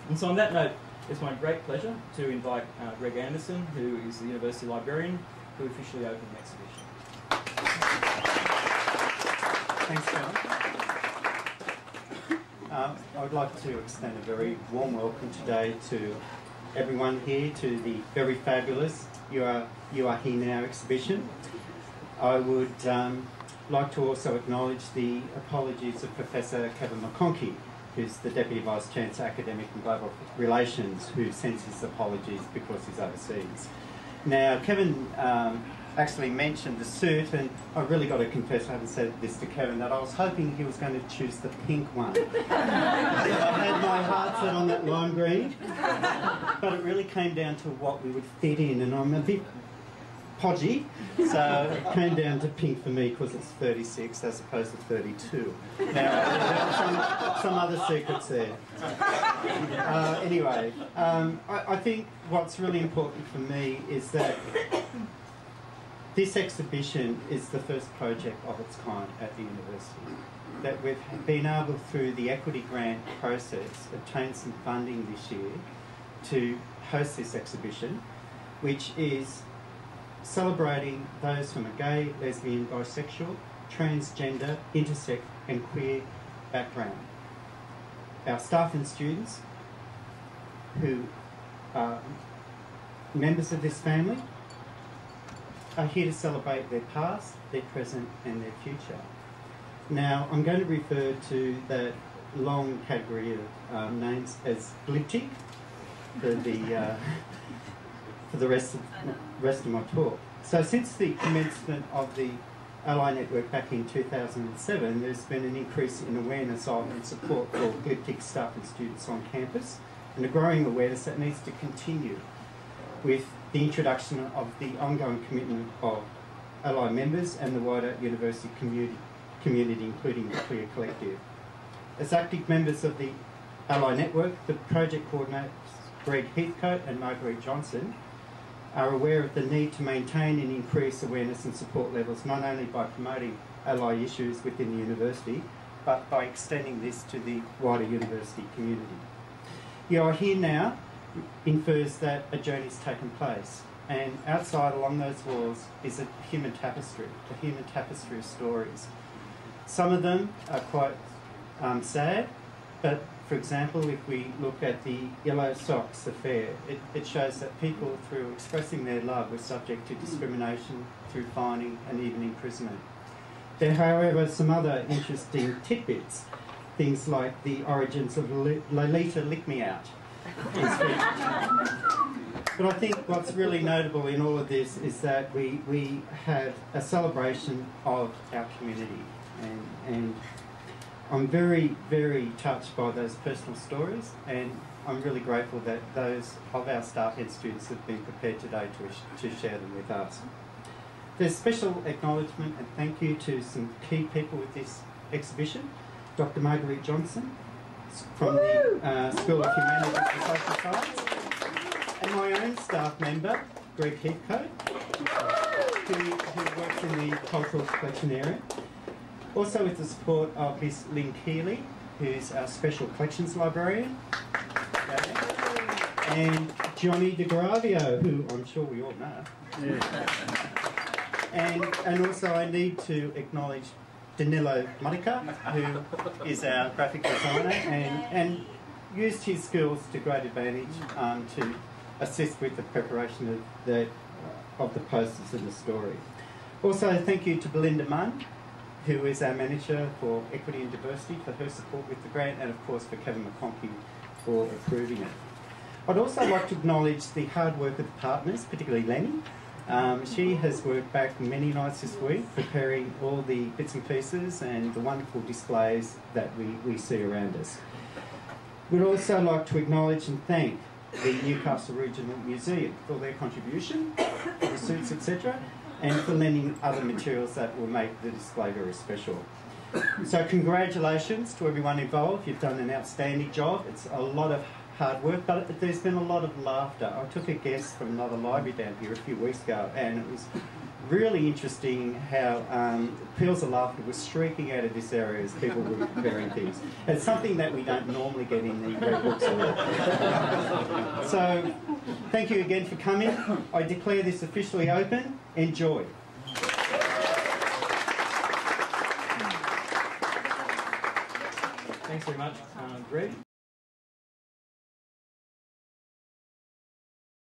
And so on that note, it's my great pleasure to invite Greg Anderson, who is the University Librarian, to officially open the exhibition. Thanks, John. I would like to extend a very warm welcome today to everyone here to the very fabulous You Are Here Now exhibition. I would like to also acknowledge the apologies of Professor Kevin McConkie, who's the Deputy Vice-Chancellor, Academic and Global Relations, who sends his apologies because he's overseas. Now, Kevin actually mentioned the suit, and I've really got to confess, I haven't said this to Kevin, that I was hoping he was going to choose the pink one. I had my heart set on that lime green, but it really came down to what we would fit in, and I'm a bit podgy, so it came down to pink for me because it's 36 as opposed to 32. Now, there are some other secrets there. Anyway, I think what's really important for me is that this exhibition is the first project of its kind at the university. That we've been able, through the equity grant process, obtain some funding this year to host this exhibition, which is celebrating those from a gay, lesbian, bisexual, transgender, intersex and queer background. Our staff and students who are members of this family are here to celebrate their past, their present and their future. Now, I'm going to refer to that long category of names as gliptic for the rest of my talk. So since the commencement of the Ally Network back in 2007, there's been an increase in awareness of and support for gliptic staff and students on campus, and a growing awareness that needs to continue with the introduction of the ongoing commitment of Ally members and the wider university community, including the Queer Collective. As active members of the Ally Network, the project coordinators Greg Heathcote and Marguerite Johnson are aware of the need to maintain and increase awareness and support levels, not only by promoting ally issues within the university, but by extending this to the wider university community. You Are Here Now infers that a journey's taken place, and outside along those walls is a human tapestry of stories. Some of them are quite sad, but for example, if we look at the Yellow Socks affair, it shows that people, through expressing their love, were subject to discrimination, through fining and even imprisonment. There are, however, some other interesting tidbits, things like the origins of Lolita Lick Me Out. But I think what's really notable in all of this is that we have a celebration of our community, and I'm very, very touched by those personal stories, and I'm really grateful that those of our staff and students have been prepared today to share them with us. There's special acknowledgement and thank you to some key people with this exhibition. Dr. Marguerite Johnson from the School of Humanities and Social Science, and my own staff member, Greg Heathcote, who works in the Cultural Collection area. Also with the support of Miss Lynn Keeley, who's our Special Collections Librarian, and Johnny DeGravio, who I'm sure we all know. Yeah. And also I need to acknowledge Danilo Monica, who is our graphic designer and used his skills to great advantage to assist with the preparation of the posters and the story. Also thank you to Belinda Munn, who is our Manager for Equity and Diversity, for her support with the grant, and of course for Kevin McConkie for approving it. I'd also like to acknowledge the hard work of the partners, particularly Lenny. She has worked back many nights this week preparing all the bits and pieces and the wonderful displays that we see around us. We'd also like to acknowledge and thank the Newcastle Regional Museum for their contribution, the suits, etc., and for lending other materials that will make the display very special. So congratulations to everyone involved. You've done an outstanding job. It's a lot of hard work, but there's been a lot of laughter. I took a guest from another library down here a few weeks ago, and it was really interesting how peals of laughter were streaking out of this area as people were preparing things. It's something that we don't normally get in the Red Books Award. So, thank you again for coming. I declare this officially open. Enjoy. Thanks very much, Greg.